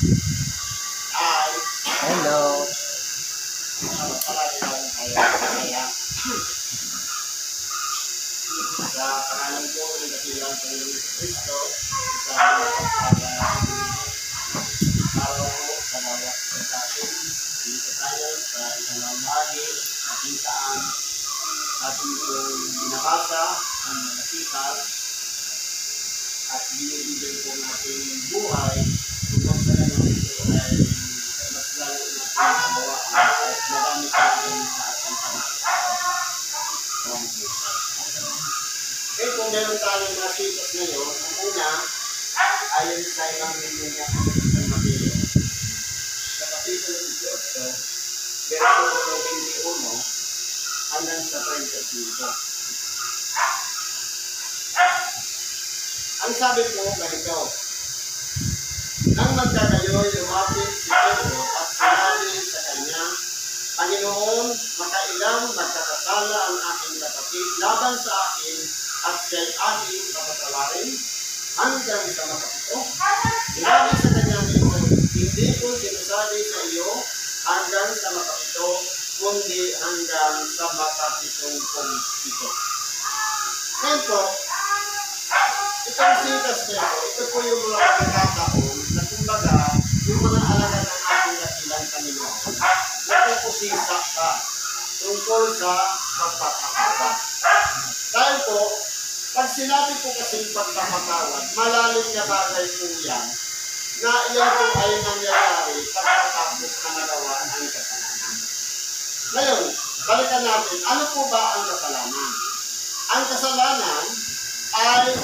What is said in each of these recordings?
Hi. Hello. Sa pangalan ko ng dakilang Panginoon Kristo, sa araw ko sa bawat sa atin, dito tayo sa isang bahagi kung saan ating kong binabasa ang mga sitas at binibigyan po natin buhay kung saan ito ay mas lalo natin nabawaan at magamit natin sa ating pangalaman. Kung meron tayong mga sitas ngayon, ang una, ayon sa Ebanghelyo niya ng Mateo. Sa Kapitulo 18, versikulo 21 hanggang sa 35. Ang sabi po ganito, nang magkagayoy, lumapit si Pedro at sinabi sa kanya, Panginoon, makailang nagkakasala ang aking kapatid laban sa akin at siya'y aking papatawarin hanggang sa makapito. Sinabi sa kanya nito, hindi ko sinasabi sa iyo hanggang sa makapito, kundi hanggang sa makapitong ito. Ngayon po, itong sitas na ito po yung mga pagkakataon na kumbaga yung mga alaga ng ating dakilang Panginoon na pupusisa ka tungkol sa pagpapakawad. Dahil po, pag sinabi po kasing pagpapakawad, malalim na bagay po yan na iyan po ay nangyayari pagkatapos na nagawa ang kasalanan. Ngayon, balikan natin, ano po ba ang kasalanan? Ang kasalanan ay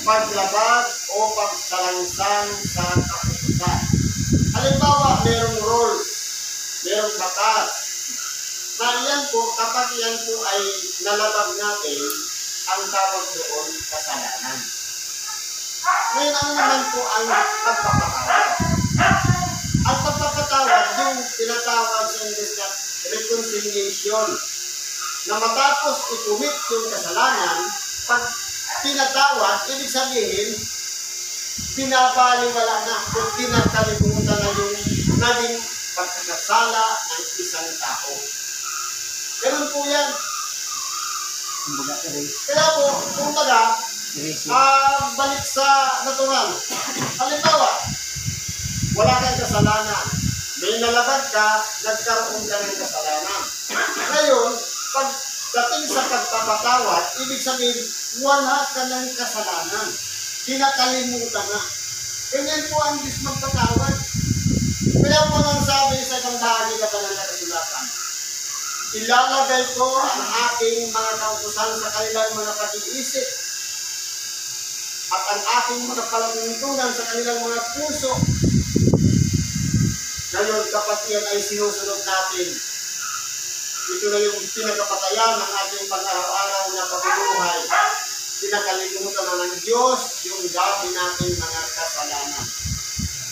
paglabag o pagsalangsang sa kaputusan. Halimbawa, merong rules, merong batas, na yan po, kapag yan po ay nalabag natin, ang tawag doon kasalanan. Ngayon, ano naman po ang pagpapatawad? Ang pagpapatawad, yung tinatawag sa English na reconciliation, na matapos ikumit yung kasalanan, pag pinatawad, ibig sabihin, pinabaliwala na kung pinakalimutan na yung naging pagkakasala ng isang tao. Ganun po yan. Kaya po, kumbaga, balik sa natural. Halimbawa, wala kang kasalanan. May nalabag ka, nagkaroon ka ng kasalanan. Ngayon, pagdating sa pagpapatawad, ibig sabihin, wala ka ng kasalanan. Kinakalimutan na. Ganyan po ang Diyos magpatawad. Kaya po nang sabi sa ibang bahagi na banal na kasulatan, ilalagay ko ang aking mga kautusan sa kanilang mga pag-iisip at ang aking mga palatuntunan sa kanilang mga puso. Ngayon, kapag yan ay sinusunod natin, ito na yung pinagkapatayan ng ating pang-araw-araw na pagbubuhay. Pinakalimutan na ng Diyos yung dati natin mga kasalanan.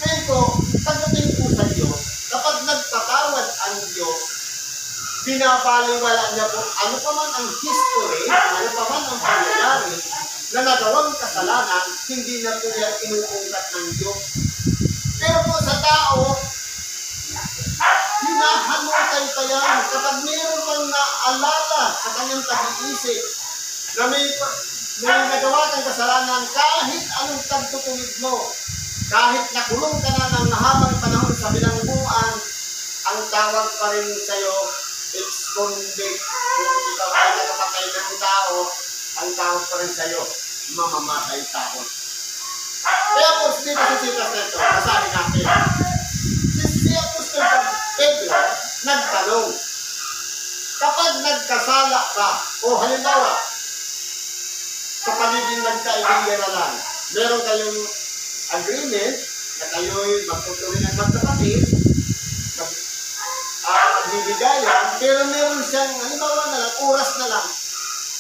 Ngayon po, pagdating po sa Diyos, kapag nagpatawad ang Diyos, binabaliwala niya po ano pa man ang history, ano pa man ang pangyayari na nagawang kasalanan, hindi na po yan inuungkat ng Diyos. Pero po sa tao, hinahalutan pa yan kapag mayroon pang naalala sa kanyang pag-iisip na may nagawa kang kasalanan kahit anong tagtutuwid mo, kahit nakulong ka na ng mahabang panahon sa bilangguan, ang tawag pa rin sa'yo, ex-convict. Kung ikaw ay nakapatay ng tao, ang tawag pa rin sa'yo, mamamatay tao. Kaya po, dito sa sitas na ito, basahin natin. Si Apostol Pedro nagtanong, kapag nagkasala ka, o halimbawa, sa pagiging nagkaibigan na lang, meron kayong agreement na kayo'y magtutuloy ng magkapatid, magbibigayan, pero meron siyang, halimbawa na lang, oras na lang,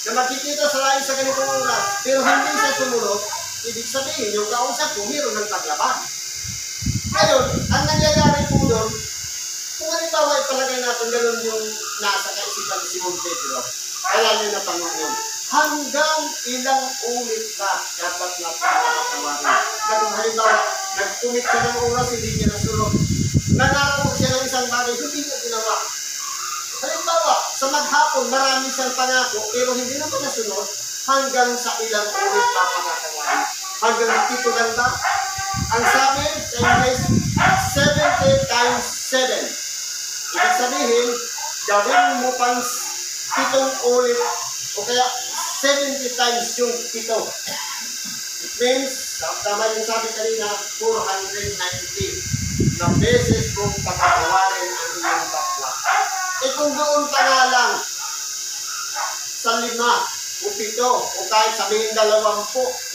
na makikita sa lain sa ganitong oras, pero hindi siya sumunod, ibig sabihin, yung kausap ko, meron ng paglabag. Ngayon, ang nangyayari po doon, kung halimbawa ipalagay natin gano'n yung nasa kaisipan ni Simon Pedro, kaya nyo na Panginoon, hanggang ilang ulit ba dapat natin nakatawarin? Na kung halimbawa, Nag-commit siya ng oras, hindi niya nasunod. Nangako siya ng isang bagay, hindi niya ginawa. Halimbawa, sa maghapon, marami siyang pangako, pero hindi naman nasunod, hanggang sa ilang ulit mapakatawain. Hanggang 7 lang ba? Ang sabi sa English, 70 times 7. Ibig sabihin, gawin mo pang 7 ulit, o kaya 70 times yung 7. It means, tama yung sabi kanina, 490 na beses mong pagkakawarin ang iyong kapwa. E kung doon pa nga lang, sa 5 o 7, o kahit sabihin 20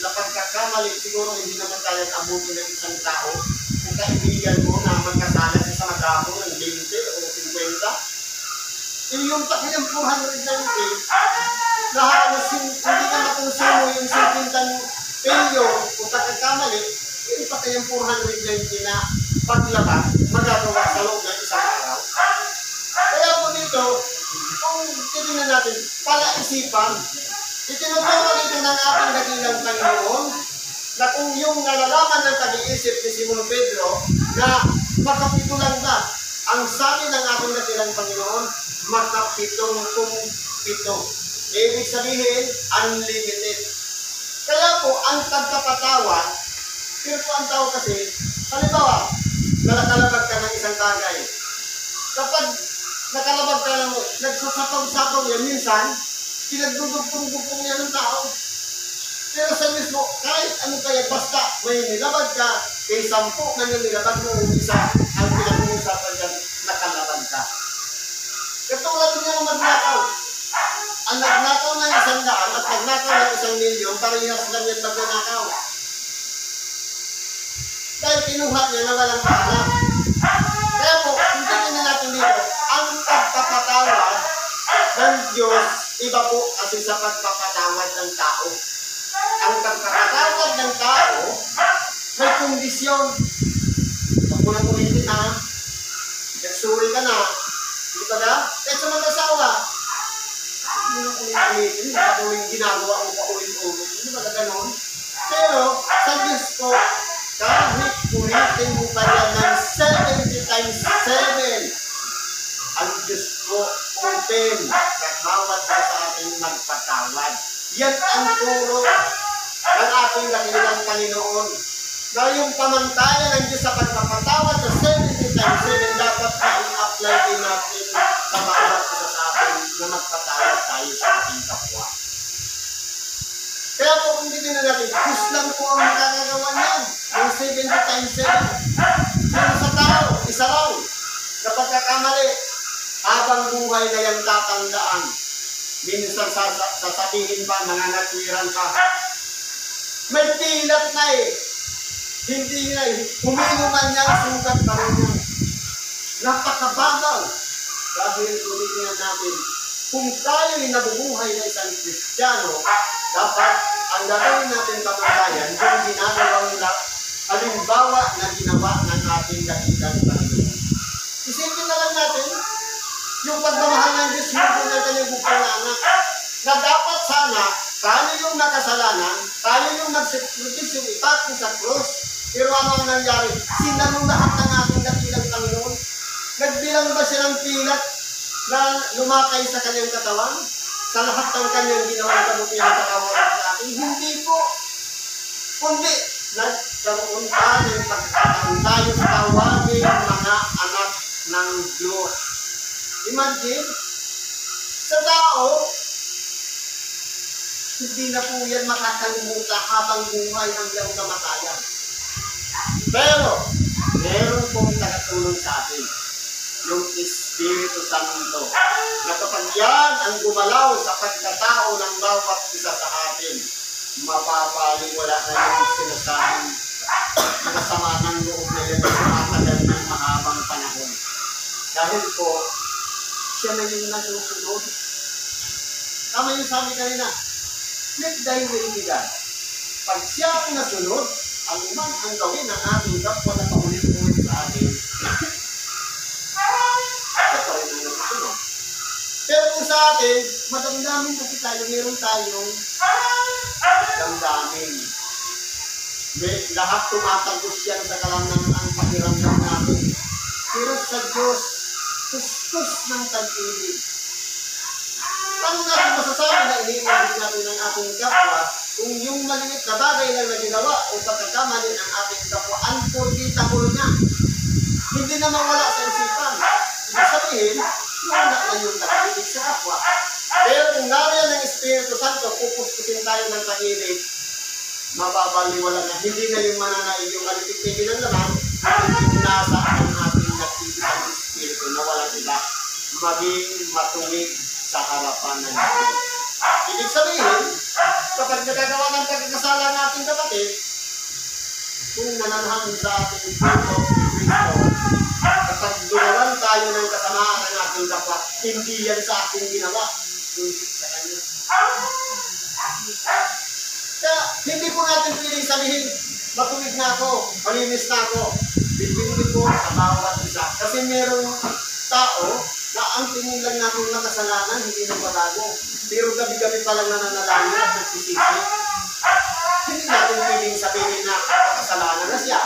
na pagkakamali, siguro hindi naman tayo abutin ng isang tao, kung kaibigan mo na magkasala siya sa maghapon ng 20 o 50, yung pakilang 490, na halos hindi na makonsumo yung 50 pilyo o pagkakamali, yung patayang 490 na paglabas, magagawa sa loob ng isang araw. Kaya po dito, kung titignan natin, palaisipan, itinuturo dito ng ating dakilang Panginoon na kung yung nalalaman ng pag-iisip ni Simon Pedro na makapito lang ba, ang sabi ng ating dakilang Panginoon, makapitong kung pito. Ibig sabihin, unlimited. Kaya po, ang pagkapatawad, pero po ang tao kasi, halimbawa, nakalabag ka ng isang bagay. Kapag nakalabag ka ng, nagsasapang-sapang yan, minsan, pinagdudugtong-dugtong yan ng tao. Pero sa mismo, kahit ano kaya, basta may nilabag ka, kay 10 na yung nilabag mo, isa, ang pinag-uusapan yan, nakalabag ka. Katulad niya ng magnakaw. Ang nagnakaw ng 100 at nagnakaw ng 1,000,000, parehas lang yan magnakaw. Dahil kinuha niya na walang paalam. Kaya po, hindi na natin dito, ang pagpapatawad ng Diyos, iba po kasi sa pagpapatawad ng tao. Ang pagpapatawad ng tao, may kondisyon. Huwag mo na ulitin ha. Nagsuri ka na. Hindi ka na? Kahit sa mag-asawa, hindi mo na ulitin. Hindi ka tuwing ginagawa mo pa ulit-ulit. Hindi ba ka ganon? Pero, sa Diyos po, kahit ulitin mo pa yan ng 70 times 7, ang Diyos po open sa bawat sa ating magpatawad. Yan ang turo ng ating dakilang Panginoon. Na yung pamantayan ng Diyos sa pagpapatawad sa 70 times 7 dapat na i-apply din natin sa bawat isa sa atin na magpatawad tayo sa ating kapwa. Kaya po kung titignan natin, Diyos lang po ang makakagawa niyan. Yung 70 times 7. Yung sa tao, isa lang. Kapag kakamali, habang buhay na yung tatandaan. Minsan sasabihin pa, nanganatwiran pa. May pilat na eh. Hindi na eh. Huminuman niya ang sugat pa rin niya. Napakababaw. Dahil tulitin natin, kung tayo'y nabubuhay na isang Kristiyano, dapat ang gagawin natin pamantayan yung ginagawang halimbawa na ginawa ng ating dakilang Panginoon. Isipin na lang natin, yung pagmamahal ng Diyos, hindi natin yung bukang anak. Na dapat sana, tayo yung nakasalanan, tayo yung nagsacrifice, yung ipati sa cross. Pero ano ang nangyari? Sinanong lahat ng ating dakilang Panginoon. Nagbilang ba siya ng pilat na lumakay sa kanyang katawan? Sa lahat ng kanyang ginawang kabutihan sa katawan sa atin? Hindi po. Kundi, nagkaroon pa ng pagkakataon tayo sa tawagin mga anak ng Diyos. Imagine, sa tao, hindi na po yan makakalimutan habang buhay hanggang kamatayan. Pero, meron pong nakatulong sa atin, yung Espiritu Santo, na kapag yan ang gumalaw sa pagkatao ng bawat isa sa atin, mapapaliwala na yung sinasabing nakasama ng loob na yan sa matagal ng mahabang panahon. Dahil po, siya na yung nasusunod. Tama yung sabi kanina, let thy will be done. Pag siya ang nasunod, ang man ang gawin ng ating kapwa na paulit-ulit sa atin, siya pa rin ang nasunod. Pero kung sa atin, madamdamin kasi tayo, meron tayong damdamin. lahat tumatagos yan sa kalamnan ang pakiramdam natin. Pero sa Diyos, kuskus ng tag-ibig. Paano natin masasabi na iniibig natin ang ating kapwa kung yung maliit na bagay lang na ginawa o pagkakamali ng ating kapwa, unforgettable na. Hindi na mawala sa isipan. Ibig sabihin, wala na yung tag-ibig sa kapwa. Pero kung nariyan ng Espiritu Santo, pupuspusin tayo ng tag-ibig, mababaliwala na. Hindi na yung mananaig yung alipig-tigil ng laman, yung nasa ang ating nag-ibig Espiritu na walang iba, maging matungig sa harapan ng Diyos. Ibig sabihin, kapag nagagawa ng pagkakasala natin kapatid, kung nananahan sa ating puso si Kristo, kapag dumawan tayo ng kasamaan ng ating kapwa, hindi yan sa ating ginawa, kundi sa Kanya. Kaya hindi po natin pwedeng sabihin, matuwid na ako, malinis na ako. Depende po sa bawat isa. Kasi merong tao na ang tingin lang natin na kasalanan, hindi na bago. Pero gabi-gabi pa lang nananalangin at nagsisisi. Hindi natin pwedeng sabihin na kasalanan na siya.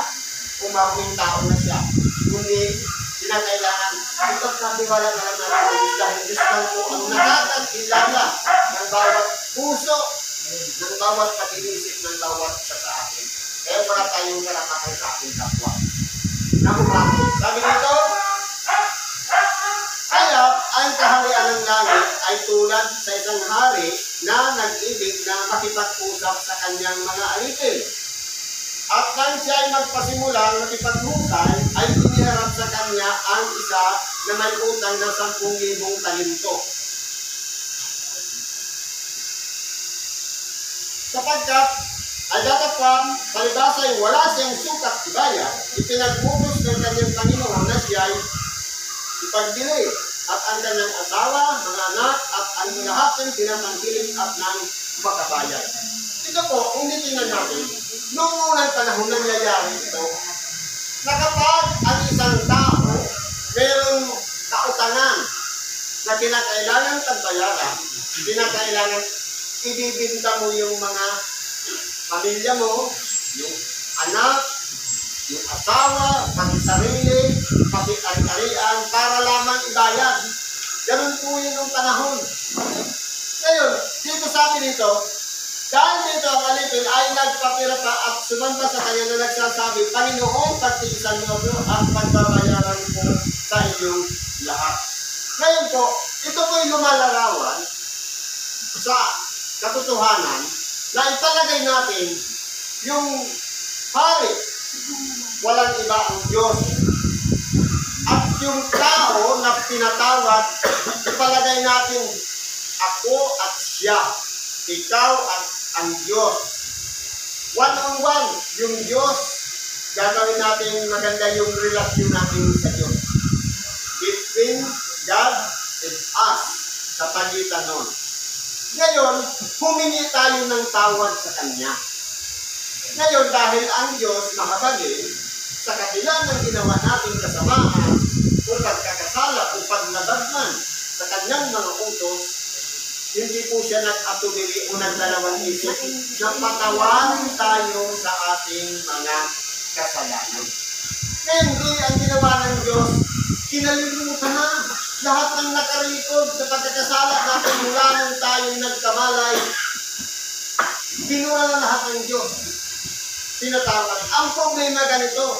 Umawing tao na siya. Kundi kinakailangan ipagkatiwala na lang natin dahil Diyos lang po ang nakakakilala ng bawat puso, ng bawat pag-iisip ng bawat isa sa atin. Kaya wala tayong karapatan sa ating kapwa. Nakubakit. Sabi nito, kaya ang kaharian ng langit ay tulad sa isang hari na nag-ibig na makipag-usap sa kanyang mga alipin. At nang siya ay magpasimulang makipag-husay, ay iniharap sa kanya ang isa na may utang na 10,000 talento. Sapagkat ay datapang palibasa ay wala siyang sukat ibaya, ipinag-ubos ng kanyang Panginoon na siya ay ipagbili at ang kanyang asawa, mga anak at ang lahat ng tinatangkilik at ng makabayan. Ito po, kung titingnan natin, noong unang panahon nangyayari ito, na kapag ang isang tao mayroong kautangan na kinakailangan pagbayaran, kinakailangan ibibinta mo yung mga pamilya mo, yung anak, yung asawa, pati sarili, pati ari-arian, para lamang ibayad. Ganun po yun yung panahon. Ngayon, dito sabi dito, dahil dito ang alipin ay nagpapira pa at sumamba sa kanya na nagsasabi, Panginoon, pagtiisan mo ko at pagbabayaran ko sa inyong lahat. Ngayon po, ito po'y lumalarawan sa katotohanan na ipalagay natin yung hari, walang iba ang Diyos. At yung tao na pinatawad, ipalagay natin ako at siya, ikaw at ang Diyos. One-on-one, yung Diyos, gagawin natin maganda yung relasyon natin sa Diyos. Between God and us, sa pagitan nun. Ngayon, humingi tayo ng tawad sa Kanya. Ngayon, dahil ang Diyos mahabagin, sa kabila ng ginawa nating kasamaan, o pagkakasala o paglabag man sa Kanyang mga utos, hindi po siya nag-atubili o nagdalawang isip na patawarin tayo sa ating mga kasalanan. Ngayon, hindi ang ginawa ng Diyos, kinalimutan na lahat ng nakarikod sa pagkakasala natin mula nung tayong nagkamalay. Binura na lahat ng Diyos. Tinatawag. Ang problema ganito.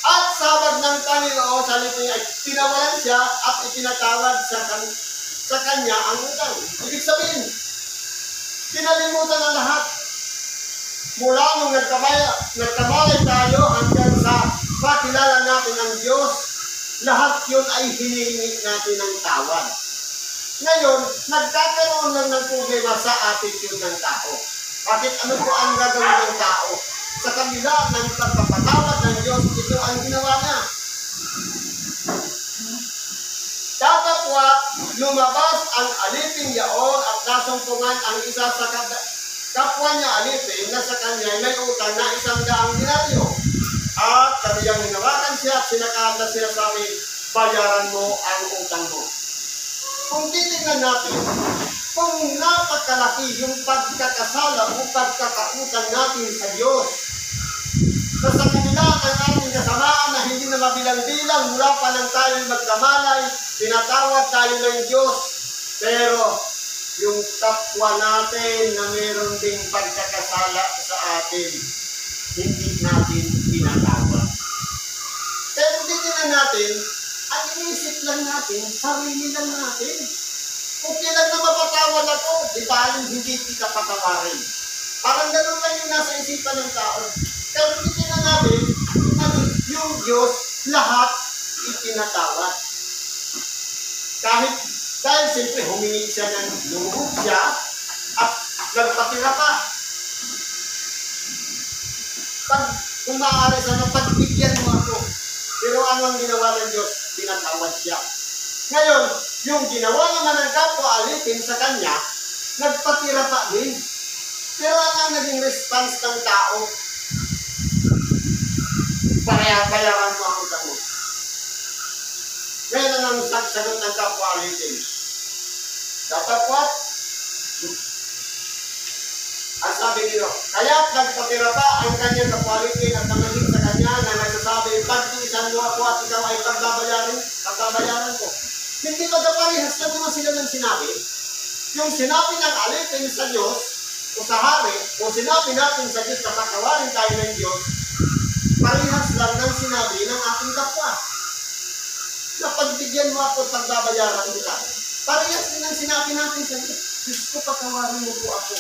At sabag ng Panginoon sa lipin ay tinawalan siya at ipinatawad sa kanya ang utang. Ibig sabihin, kinalimutan na lahat. Mula nung nagkamalay tayo hanggang sa pakilala natin ang Diyos, lahat yun ay hinihingi natin ng tawad. Ngayon, nagkakaroon lang ng problema sa attitude ng tao. Bakit ano po ang gagawin ng tao? Sa kabila ng pagpapatawad ng Diyos, ito ang ginawa niya. Datapwat, lumabas ang alipin yaon at nasumpungan ang isa sa kapwa niya alipin na sa kanya may utang na 100 denaryo. At kaniyang hinawakan siya at sinakahan na sinasabi, bayaran mo ang utang mo. Kung titignan natin, kung napakalaki yung pagkakasala o pagkakautang natin sa Diyos. So sa kanila ng ating kasamaan na hindi na mabilang-bilang mula pa lang tayo magkamalay, pinatawad tayo ng Diyos. Pero yung kapwa natin na meron ding pagkakasala sa atin, hindi natin pinatawad. Pero hindi na natin, ang inisip lang natin, sarili lang natin. Okay lang na mapatawad ako, di ba hindi kita patawarin? Parang ganun lang yung nasa isipan ng tao. Pero hindi na natin, yung Diyos, lahat itinatawad. Dahil siyempre humingi siya ng lumuhod siya at nagpatira pa. Kung maaari sana, pagbigyan mo ako. Pero ano ang ginawa ng Diyos? Tinatawad siya. Ngayon, yung ginawa naman ng kapwa alipin sa kanya, nagpatira pa din. Pero ano ang naging response ng tao? Bayaran mo ako sa mo. Ngayon ang sagot ng kapwa alipin. Dapat what? Ang sabi nito, kaya nagpatira pa ang kanyang kapwa alipin at nangaging sa kanya na nagsasabi, pagtiisan mo ako at ikaw ay pagbabayaran ko. Hindi magkaparehas na naman sila ng sinabi. Yung sinabi ng alipin sa Diyos, o sa hari, o sinabi natin sa Diyos na patawarin tayo ng Diyos, parehas lang ng sinabi ng ating kapwa. Na pagbigyan mo ako at pagbabayaran kita. Parehas din ang sinabi natin sa Diyos. Diyos ko, patawarin mo po ako.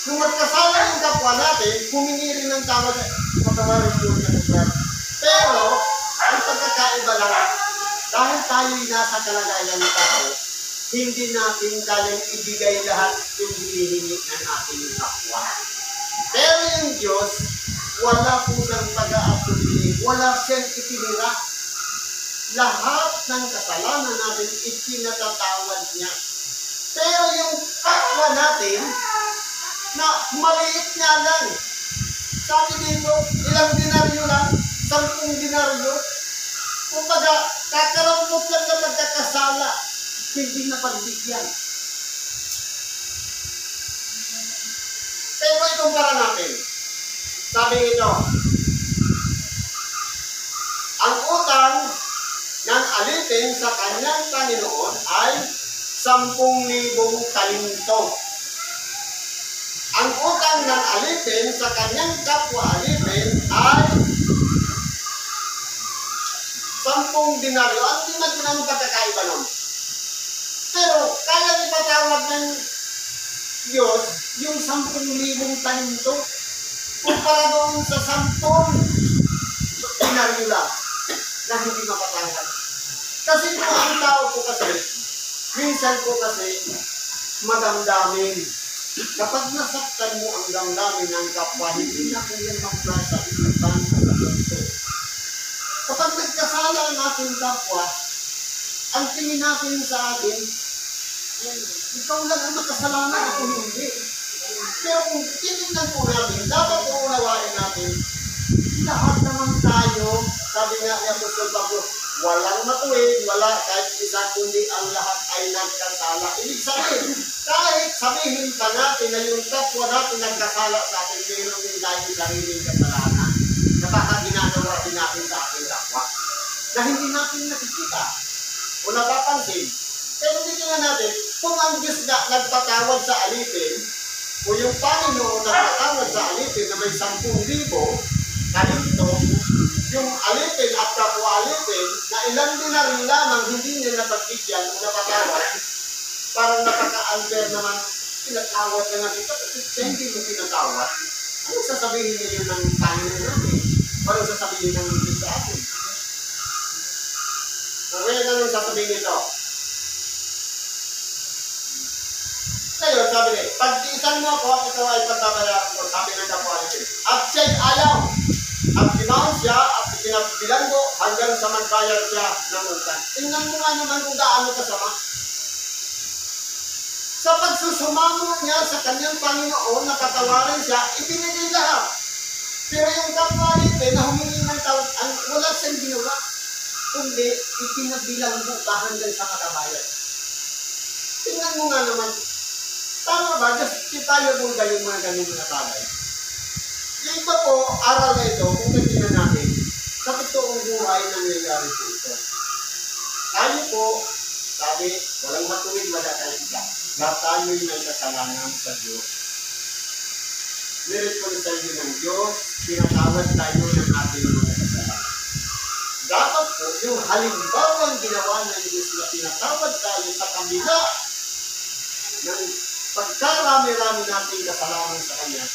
Kung magkasala yung kapwa natin, humingi rin ng tawad, patawarin po niya ng Diyos. Pero, ang pagkakaiba lang, dahil tayo'y nasa kalagayan ng tao, hindi natin kayang ibigay lahat yung hinihingi ng ating kapwa. Pero yung Diyos, wala po siyang pag-aatubili, wala siyang itinira. Lahat ng kasalanan natin, ipinatatawad niya. Pero yung kapwa natin, na maliit nga lang. Sabi dito, ilang dinaryo lang, 10 dinaryo. Kumbaga, kakarampot lang na magkakasala, hindi na pagbigyan. Pero ikumpara natin. Sabi ito, ang utang ng alipin sa kanyang Panginoon ay 10,000 talento. Ang utang ng alipin sa kanyang kapwa alipin ay 10 dinaryo. Ano din ang pagkakaiba nun? Pero kaya ipatawag ng Diyos yung 10,000 talento kumpara doon sa 10 dinaryo lang na hindi mapatawag. Kasi po ang tao po kasi, minsan po kasi madamdamin. Kapag nasaktan mo ang damdamin ng kapwa, hindi na po yan magbasa isipan sa puso. Kapag nagkasala ang ating kapwa, ang tingin natin sa atin, ikaw lang ang makasalanan, ako hindi. Pero kung tinignan po natin, dapat po unawain natin, lahat naman tayo, sabi nga ni Apostol Pablo, walang matuwid, wala kahit isa, kundi ang lahat ay nagkasala. Ibig sabihin, kahit sabihin pa natin na yung kapwa natin nagkasala sa atin, meron din tayo sariling kasalanan na baka ginagawa din natin sa ating kapwa na hindi natin nakikita o napapansin. Pero hindi nga natin, kung ang Diyos na nagpatawad sa alipin o yung Panginoon nagpatawad sa alipin na may 10,000 talento, yung alipin at kapwa alipin na ilang dinaryo lamang hindi niya napagbigyan o napatawad, parang nakaka-under naman, pinatawad na natin ito, kasi hindi mo pinatawad. Anong sasabihin niyo ng Panginoon natin? Anong sasabihin ng Diyos sa atin? So, ngayon, anong sasabihin nito? Ngayon, sabi niya, pagtiisan mo ako, ito ay pagbabayaran ko, sabi ng kapwa alipin. At siya'y ayaw. At tinawag siya at pinagbilanggo hanggang sa magbayar siya ng utang. Tingnan mo nga naman kung gaano kasama. Sa pagsusumamo niya sa kanyang Panginoon, nakatawarin siya, ibinigay lahat. Pero yung kapwa alipin na humingi ng tawad, wala siyang ginawa, kundi ipinagbilanggo pa hanggang sa makabayar. Tingnan mo nga naman, tama ba? Justifiable ba yung mga ganun na bagay? Yung iba po, aral na ito, kung titingnan natin, sa totoong buhay nangyayari po ito. Tayo po, sabi, walang matuwid, wala tayong isa. Lahat tayo'y may kasalanan sa Diyos. Nireconcile ng Diyos, pinatawad tayo ng ating mga kasalanan. Dapat po, yung halimbawang ginawa ng Diyos na pinatawad tayo sa kabila ng pagkarami-rami nating kasalanan sa Kanya,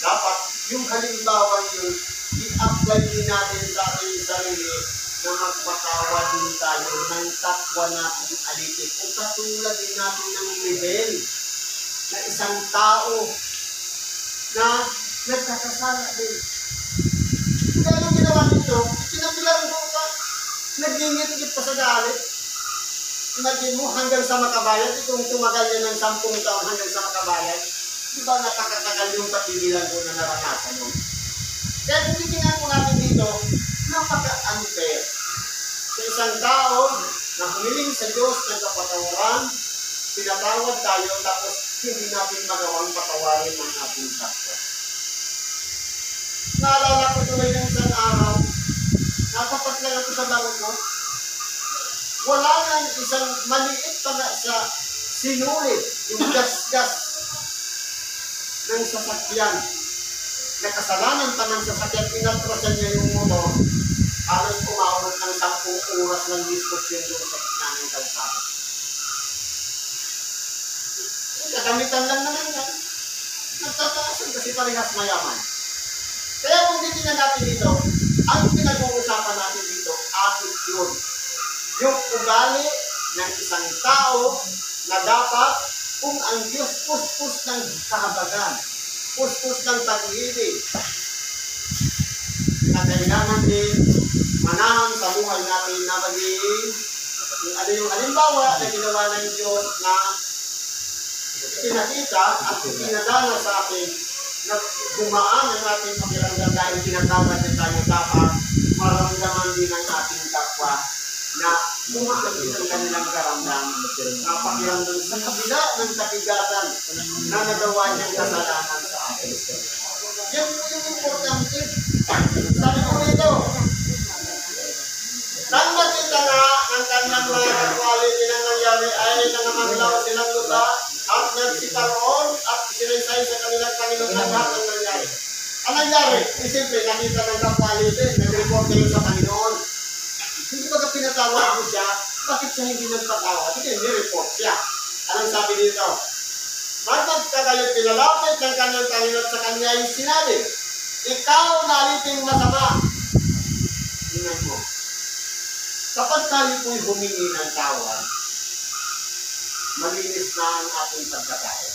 dapat yung halimbawa yun, i-apply din natin sa ating sarili na magpatawad din tayo ng kapwa natin alitik. O katulad din natin ng level na isang tao na nagkakasala din. Kaya anong ginawa nito? Pinabilang mo ka, nagingit-ngit pa sa galit. Imagine mo, hanggang sa makabayan, itong tumagal niya ng 10 taon hanggang sa makabayan, di ba nakakatagal yung pabibilang ko na naranasan mo? Kaya kung titingnan po natin dito, napaka-unfair. Sa isang tao na humiling sa Diyos ng kapatawaran, pinatawad tayo, tapos hindi natin magawang patawarin ang ating kapwa. Naalala ko tuloy ng isang araw, natapat lang ako sa laro ko, wala nang isang maliit pa na sa sinulit, yung gas-gas ng sasakyan. Nakasalanan pa ng sasakyan, inatrasan niya yung motor, halos umabot ng 10 oras ng diskusyon doon sa gitna ng kalsada. Kagamitan lang naman yan. Nagtataasan kasi parehas mayaman. Kaya kung titingnan natin dito, ang pinag-uusapan natin dito, attitude. Yung ugali ng isang tao na dapat kung ang Diyos puspos ng kahabagan, puspos ng pag-ibig, na kailangan din manahan sa buhay natin na maging kung ano yung halimbawa na ginawa ng Diyos na pinakita at pinadala sa atin na gumaan ang ating pakiramdam dahil tinatawad na tayo dapat maramdaman din ang ating kapwa na gumaan din ang kanilang karamdam na pakiramdam sa kabila ng kabigatan na nagawa niyang kasalanan sa atin. Yan po yung importante. Sabi ko nito, nang makita nga ng kanyang mga quality na nangyari ay nangamaglaw silang lupa at nagsiparoon at sinaysay sa kanilang Panginoon ang lahat ng nangyari. Ang nangyari, siyempre, nakita ng quality, nag-report kayo sa Panginoon. Hindi ba ka pinatawad mo siya? Bakit siya hindi nagpatawad? Hindi, ni-report siya. Anong sabi dito? Magpagka kayo pinalapit ng kanyang Panginoon at sa kanya ay sinabi, ikaw na aliting masama. Tingnan mo. Kapag tayo po'y humingi ng tawad, malinis na ang ating pagkatawad.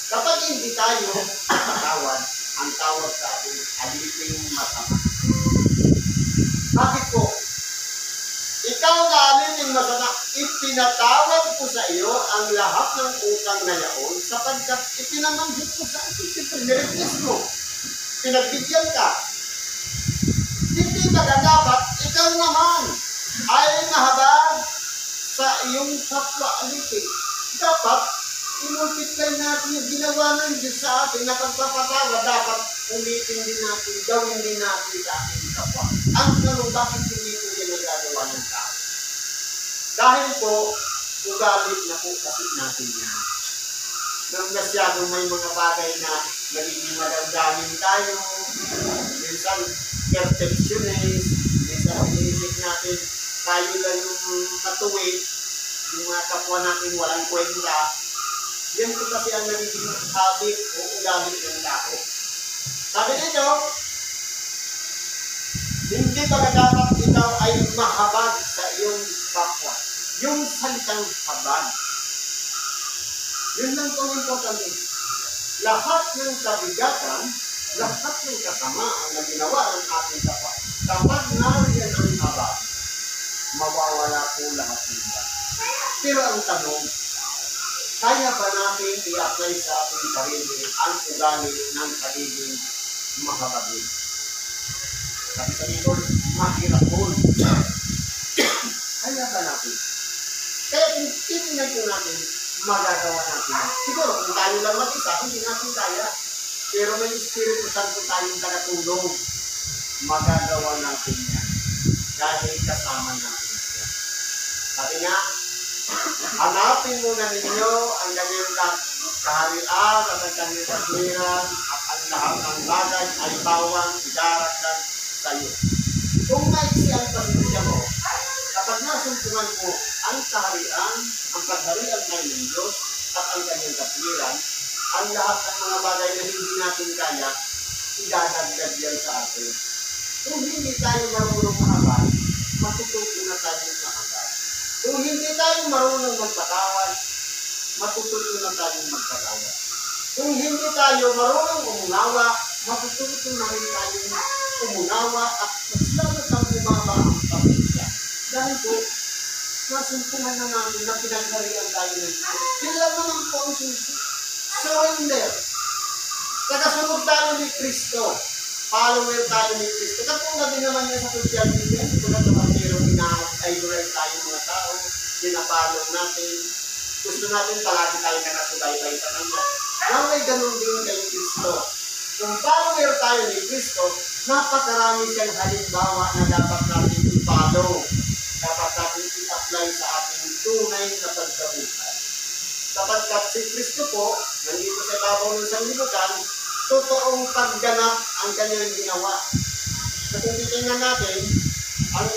Kapag hindi tayo matawad, ang tawad sa ating aliting masama. Bakit po? Ikaw na aliting masama, ipinatawad ko sa iyo ang lahat ng utang na yaon sapagkat ipinamanhit ko sa atin. Siyempre, nirequest mo. Pinagbigyan ka. Hindi ba dapat ikaw naman ay mahabag sa iyong kapwa-aliting? Dapat i-multiply natin yung ginawa ng Diyos sa atin na pagpapatawa. Dapat ulitin din natin, gawin din natin sa ating kapwa. Ang tanong, bakit hindi po yan nagagawa ng tao? Dahil po, ugalit na po kasi natin yan. Nang masyadong may mga bagay na nagiging madamdamin tayo, minsan perfectionist, minsan inisip natin tayo lang yung matuwid, yung mga kapwa natin walang kwenta. Yan po kasi ang nagiging habit o ugalit ng tao. Sabi nito, hindi ba dapat ikaw ay mahabag sa iyong kapwa? Yung salitang habag. Yun lang po ang importante. Lahat ng kabigatan, lahat ng kasamaan na ginawa ng ating kapwa, kapag nariyan ang habag, mawawala po lahat nila. Pero ang tanong, kaya ba natin i-apply sa ating sarili ang ugali ng pagiging mahabagin? Sabi sa Bibol, mahirap po. Kaya ba natin? Kaya kung titignan po natin, magagawa natin yan. Siguro, kung tayo lang mag-isa, hindi natin kaya. Pero may Espiritu Santo tayong tagatulong. Magagawa natin yan. Dahil kasama natin siya. Sabi nga, hanapin muna ninyo ang kanyang kaharian at ang kanyang katwiran at ang lahat ng bagay ay bawang idaragdag sa iyo. Kung maiksi ang pasensya mo, kapag nasumpungan mo ang kaharian, ang pagharian ng Diyos at ang kanyang katwiran, ang lahat ng mga bagay na hindi natin kaya, idadagdag yan sa atin. Kung hindi tayo marunong mahabay, matututo na tayong mahabay. Kung hindi tayo marunong magpatawad, matututo na tayong magpatawad. Kung hindi tayo marunong umunawa, matututo na rin tayong umunawa at mas lalo kang bumaba ang pasensya. Dahil po, nasumpungan na natin na pinagharian tayo ng Diyos. Kailan naman po ang susi? Surrender. Nakasunod tayo ni Kristo. Follower tayo ni Kristo. Katulad din naman niya sa social media. Ito na naman meron ina-idolize tayo mga tao. Pinapalo natin. Gusto natin palagi tayo nakasubaybay sa Kanya. Naway ganun din kay Kristo. Kung follower tayo ni Kristo, napakarami siyang halimbawa na dapat natin i-follow. Dapat natin i-apply sa ating tunay na pagkabuhay. Sapagkat si Kristo po, nandito sa babaw ng sanglibutan, totoong pagganap ang kanyang ginawa. Sa kung titingnan natin, ang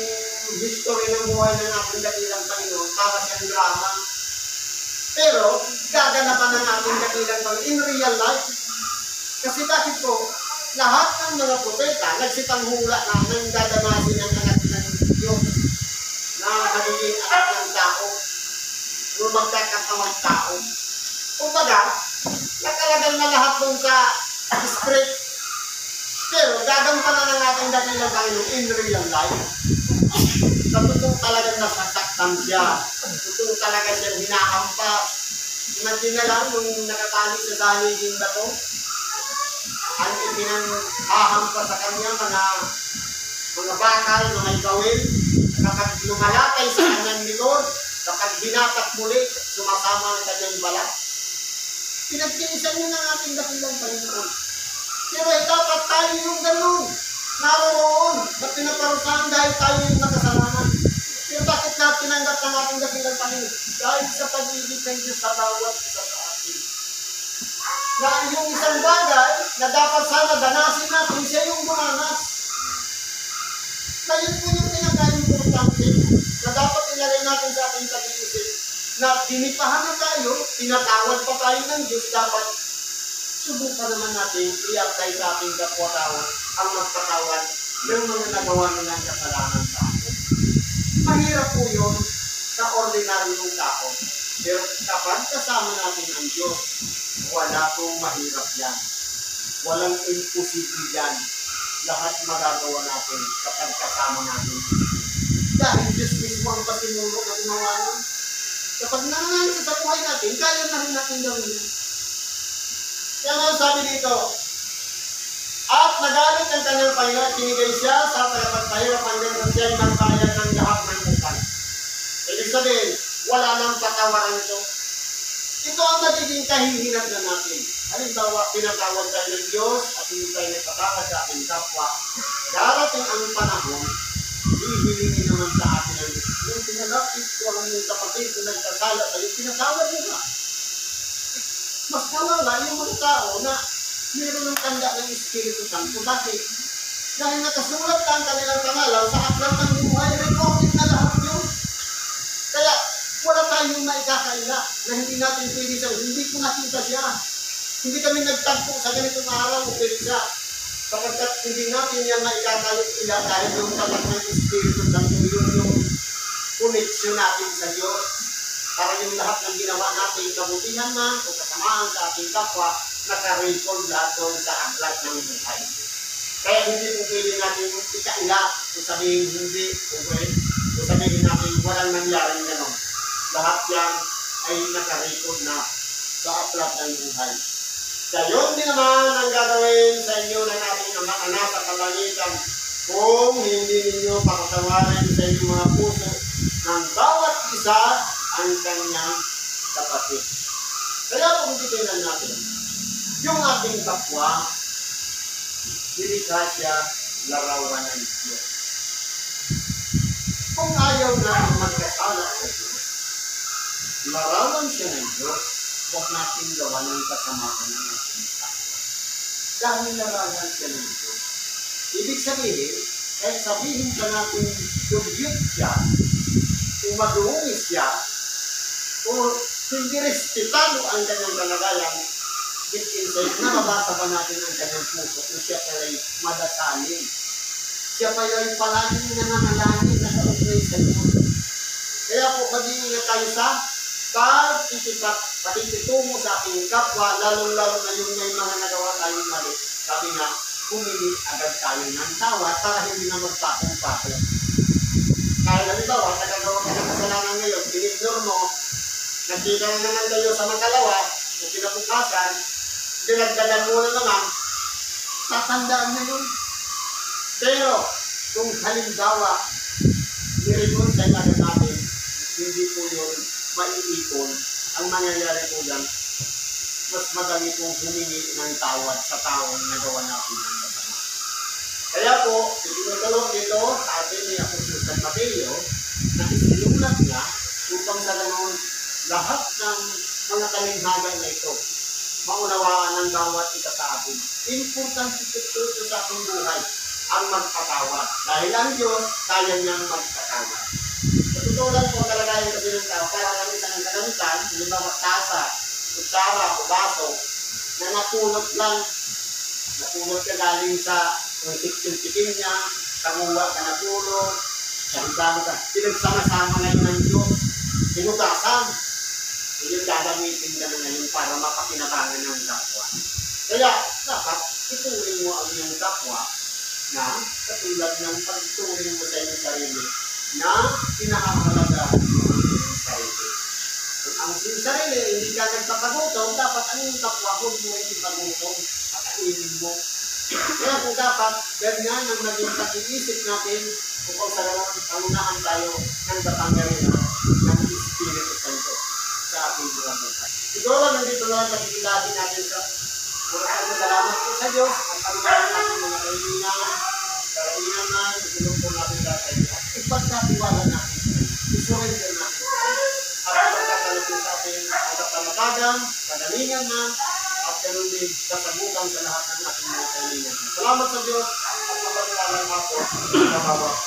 history ng buhay ng ating dakilang Panginoon, para siyang drama. Pero, gaganapan ng ating dakilang Panginoon in real life. Kasi bakit po, lahat ng mga propeta, nagsipanghula na nang dadamasin ang anak ng Diyos na magiging anak ng tao o magkakatawang tao. Kumbaga, nakalagay na lahat dun sa script. Pero gagampanan ng ating dakilang Panginoon in real life. Sa totoo talagang nasasaktan siya. Totoo talaga siya hinahampas. Imagine na lang nung nakatali sa saliging bato. Ang ipinanghahampas sa kanya mga bakal, mga ikawin. Kapag lumalakay sa kanyang likod, kapag binatak muli, sumasama ang kanyang balat. Pinagtinisan niyo ng ating dakilang Panginoon. Pero dapat tayo yung ganun. Naroon na pinaparusahan dahil tayo yung nakasalanan. Pero bakit na tinanggap ng ating dakilang Panginoon? Dahil sa pag-ibig ng Diyos sa bawat isa sa atin. Na yung isang bagay na dapat sana danasin natin, siya yung dumanas. Na yun po yung pinaka-importante na dapat ilagay natin sa ating pag-iisip. Na dinipahan na tayo, tinatawad pa tayo ng Diyos, dapat subukan naman natin i-apply sa ating kapwa-tao ang magpatawad ng mga nagawa ng kasalanan sa atin. Mahirap po yun sa ordinaryong tao. Pero kapag kasama natin ang Diyos, wala pong mahirap yan. Walang imposible yan. Lahat magagawa natin kapag kasama natin. Dahil Diyos mismo ang pasimulo na ginawa niya. Kapag nananasa sa buhay natin, kaya na rin natin gawin yan. Kaya nga sabi dito, at nagalit ang kanyang Panginoon, tinigay siya sa tagapagpahirap hanggang sa siya'y magbayad ng lahat ng utang. Ibig sabihin, wala nang patawaran ito. Ito ang magiging kahihinat na natin. Halimbawa, pinatawag tayo ng Diyos at hindi tayo nagpatawad sa ating kapwa. Darating ang panahon, hihilingin naman sa atin ang Diyos. Yung pinalapit ko ang yung kapatid na nagkasala sa iyo, pinatawad mo ba? Mas nawala yung mga tao na mayroon ng tanda ng Espiritu Santo. Bakit? Dahil nakasulat ang kanilang pangalan sa aklat ng buhay, recorded na lahat yun. Kaya, wala tayong maikakaila na hindi natin pwede siya. Hindi ko nakita siya. Hindi kami nagtagpo sa ganitong araw o pwede siya. Kapagkat hindi natin yan maikakaila dahil yung tatak ng Espiritu Santo, yun yung koneksyon natin sa Diyos. Para yung lahat ng ginawa natin, kabutihan man o kasamaan sa ating kapwa, naka-record lahat doon sa aklat ng buhay. Kaya hindi po pwede natin ikaila o sabihin hindi o sabihin natin walang nangyaring gano'n. Lahat yan ay naka-record na sa aklat ng buhay. Gayon din naman ang gagawin sa inyo ng ating Ama na nasa kalangitan kung hindi ninyo pakatawarin sa inyong mga puso ng bawat isa ang kanyang kapatid. Kaya kung titingnan natin, yung ating kapwa, nilikha siya larawan ng Diyos. Kung ayaw natin magkasala sa Diyos, larawan siya ng Diyos, huwag natin gawa ng kasamaan ng ating kapwa. Dahil larawan siya ng Diyos. Ibig sabihin, kahit sabihin ka natin dugyot siya, kung madungis siya, kung hindi respetado ang kanyang kalagayan, deep inside, nababasa pa natin ang kanyang puso kung siya pa'y madasalin. Siya pa'y palaging nananalangin na kaugnay sa Diyos. Kaya po, mag-iingat tayo sa pakikitungo sa ating kapwa, lalong-lalo na yung may mga nagawa tayong mali. Sabi nga, humingi agad tayo ng tawad para hindi na magpatong-patong. Kaya halimbawa, nagagawa ka ng kasalanan ngayon, in-ignore mo, nagkita na naman kayo sa makalawa, o kinabukasan, dinagdagan mo na naman, tatandaan na yun. Pero, kung halimbawa, nireconcile agad natin, hindi po yun maiipon. Ang mangyayari po yan, mas madali pong humingi ng tawad sa taong nagawa natin ng masama. Kaya po, itinutulong dito sa atin ni Apostol San Mateo na isinulat niya upang sa ganun lahat ng mga talinghaga na ito maunawaan ng bawat isa sa atin. Importante ito sa ating buhay ang magpatawad. Dahil ang Diyos, kaya niyang magpatawad. Natutulan po kalagayan kasi ng tao, para lang isang kagamitan, halimbawa tasa, kutsara o baso, na napulot lang, napulot ka galing sa tikim niya, kamuha ka napulot, sabi ka, pinagsama-sama ngayon ng Diyos, sinugasan, yung gagamitin ka na ngayon para mapakinabangan ng kapwa. Kaya, dapat, ituring mo ang iyong kapwa na katulad ng pagturing mo sa iyong sarili na pinakahalaga mo ang iyong sarili. Kung ang iyong sarili, hindi ka nagpapagutom, dapat ang iyong kapwa, huwag mo ipagutom at kainin mo. Kaya kung dapat, ganyan ang naging pag-iisip natin upang sa lahat pangunahan tayo ng kapangyarihan ng Espiritu Santo sa ating buhay. Siguro, nandito lang nakikilagi natin sa maraming salamat po sa Diyos at pangunahan natin mga kailangan, kailangan, isulong po natin dati. Ipagkatiwala natin, isurrender natin. At pagkakalapin sa ating pagkatamagan, kagalingan na, at ganun din kasagutan sa lahat ng ating mga kailangan. Salamat sa Diyos at mapagkalang ako sa bawat